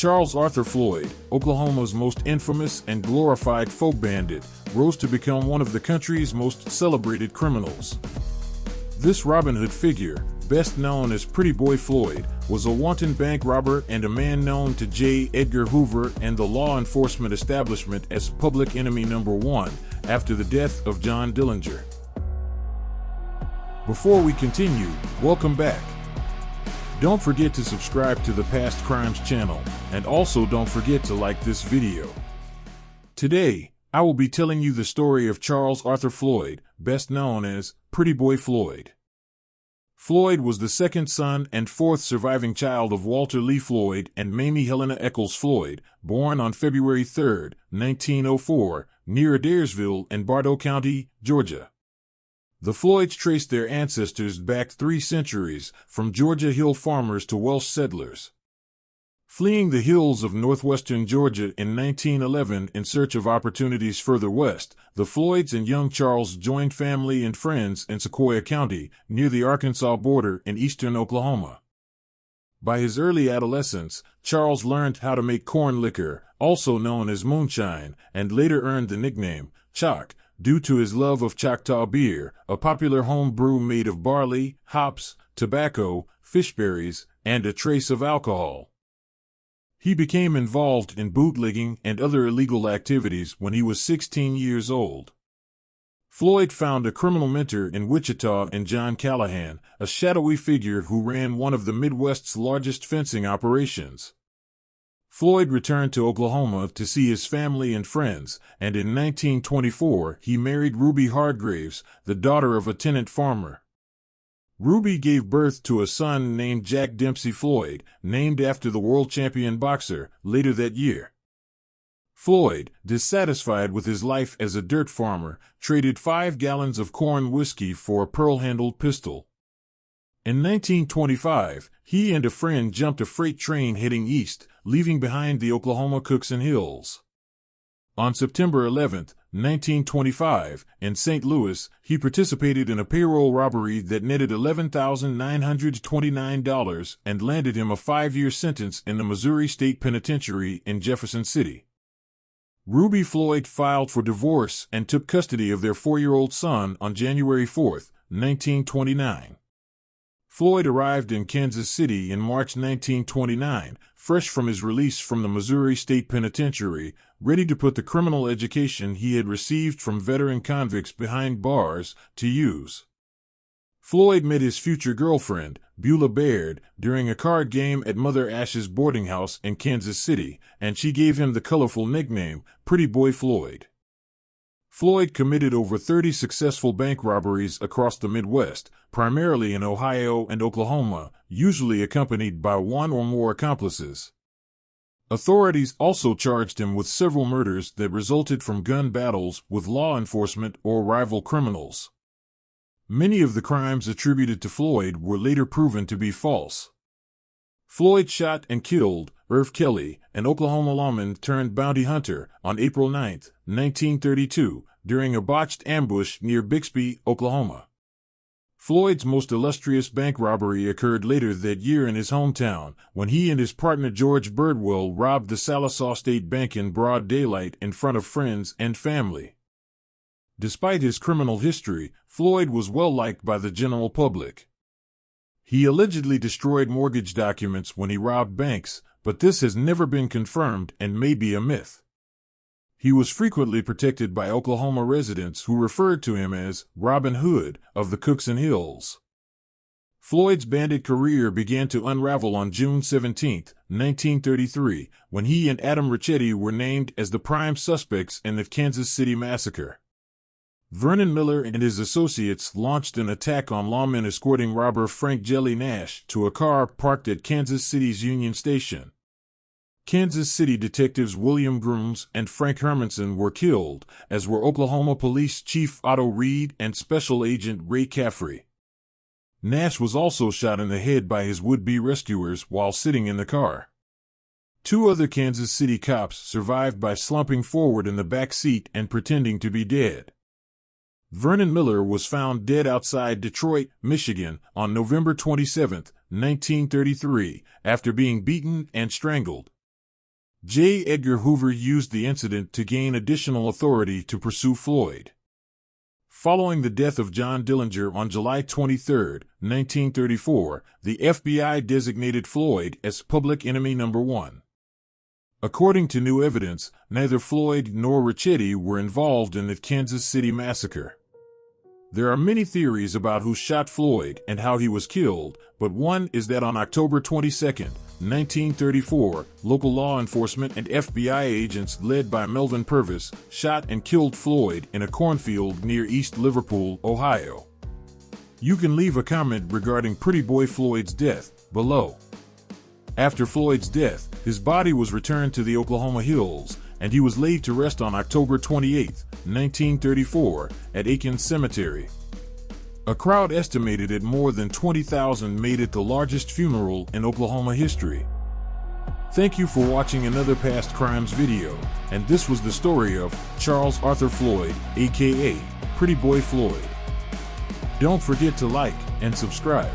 Charles Arthur Floyd, Oklahoma's most infamous and glorified folk bandit, rose to become one of the country's most celebrated criminals. This Robin Hood figure, best known as Pretty Boy Floyd, was a wanton bank robber and a man known to J. Edgar Hoover and the law enforcement establishment as public enemy number one after the death of John Dillinger. Before we continue, welcome back. Don't forget to subscribe to the Past Crimes channel, and also don't forget to like this video. Today, I will be telling you the story of Charles Arthur Floyd, best known as Pretty Boy Floyd. Floyd was the second son and fourth surviving child of Walter Lee Floyd and Mamie Helena Eccles Floyd, born on February 3, 1904, near Adairsville in Bartow County, Georgia. The Floyds traced their ancestors back 3 centuries, from Georgia hill farmers to Welsh settlers. Fleeing the hills of northwestern Georgia in 1911 in search of opportunities further west, the Floyds and young Charles joined family and friends in Sequoyah County, near the Arkansas border in eastern Oklahoma. By his early adolescence, Charles learned how to make corn liquor, also known as moonshine, and later earned the nickname Choc, due to his love of Choctaw beer, a popular home brew made of barley, hops, tobacco, fishberries, and a trace of alcohol. He became involved in bootlegging and other illegal activities when he was 16 years old. Floyd found a criminal mentor in Wichita in John Callahan, a shadowy figure who ran one of the Midwest's largest fencing operations. Floyd returned to Oklahoma to see his family and friends, and in 1924 he married Ruby Hargraves, the daughter of a tenant farmer. Ruby gave birth to a son named Jack Dempsey Floyd, named after the world champion boxer, later that year. Floyd, dissatisfied with his life as a dirt farmer, traded 5 gallons of corn whiskey for a pearl-handled pistol. In 1925, he and a friend jumped a freight train heading east, leaving behind the Oklahoma Cookson Hills. On September 11, 1925, in St. Louis, he participated in a payroll robbery that netted $11,929 and landed him a 5-year sentence in the Missouri State Penitentiary in Jefferson City. Ruby Floyd filed for divorce and took custody of their 4-year-old son on January 4, 1929. Floyd arrived in Kansas City in March 1929, fresh from his release from the Missouri State Penitentiary, ready to put the criminal education he had received from veteran convicts behind bars to use. Floyd met his future girlfriend, Beulah Baird, during a card game at Mother Ash's boarding house in Kansas City, and she gave him the colorful nickname, Pretty Boy Floyd. Floyd committed over 30 successful bank robberies across the Midwest, primarily in Ohio and Oklahoma, usually accompanied by one or more accomplices. Authorities also charged him with several murders that resulted from gun battles with law enforcement or rival criminals. Many of the crimes attributed to Floyd were later proven to be false. Floyd shot and killed Irv Kelly, an Oklahoma lawman turned bounty hunter, on April 9, 1932, during a botched ambush near Bixby, Oklahoma. Floyd's most illustrious bank robbery occurred later that year in his hometown, when he and his partner George Birdwell robbed the Sallisaw State Bank in broad daylight in front of friends and family. Despite his criminal history, Floyd was well liked by the general public. He allegedly destroyed mortgage documents when he robbed banks, but this has never been confirmed and may be a myth. He was frequently protected by Oklahoma residents who referred to him as Robin Hood of the Cookson Hills. Floyd's bandit career began to unravel on June 17, 1933, when he and Adam Ricchetti were named as the prime suspects in the Kansas City massacre. Vernon Miller and his associates launched an attack on lawmen escorting robber Frank Jelly Nash to a car parked at Kansas City's Union Station. Kansas City detectives William Grooms and Frank Hermanson were killed, as were Oklahoma Police Chief Otto Reed and Special Agent Ray Caffrey. Nash was also shot in the head by his would-be rescuers while sitting in the car. 2 other Kansas City cops survived by slumping forward in the back seat and pretending to be dead. Vernon Miller was found dead outside Detroit, Michigan, on November 27, 1933, after being beaten and strangled. J. Edgar Hoover used the incident to gain additional authority to pursue Floyd. Following the death of John Dillinger on July 23, 1934, the FBI designated Floyd as public enemy number 1. According to new evidence, neither Floyd nor Ricchetti were involved in the Kansas City massacre. There are many theories about who shot Floyd and how he was killed, but one is that on October 22, 1934, local law enforcement and FBI agents led by Melvin Purvis shot and killed Floyd in a cornfield near East Liverpool, Ohio. You can leave a comment regarding Pretty Boy Floyd's death below. After Floyd's death, his body was returned to the Oklahoma Hills, and he was laid to rest on October 28, 1934, at Aiken Cemetery. A crowd estimated at more than 20,000 made it the largest funeral in Oklahoma history. Thank you for watching another Past Crimes video, and this was the story of Charles Arthur Floyd, aka Pretty Boy Floyd. Don't forget to like and subscribe.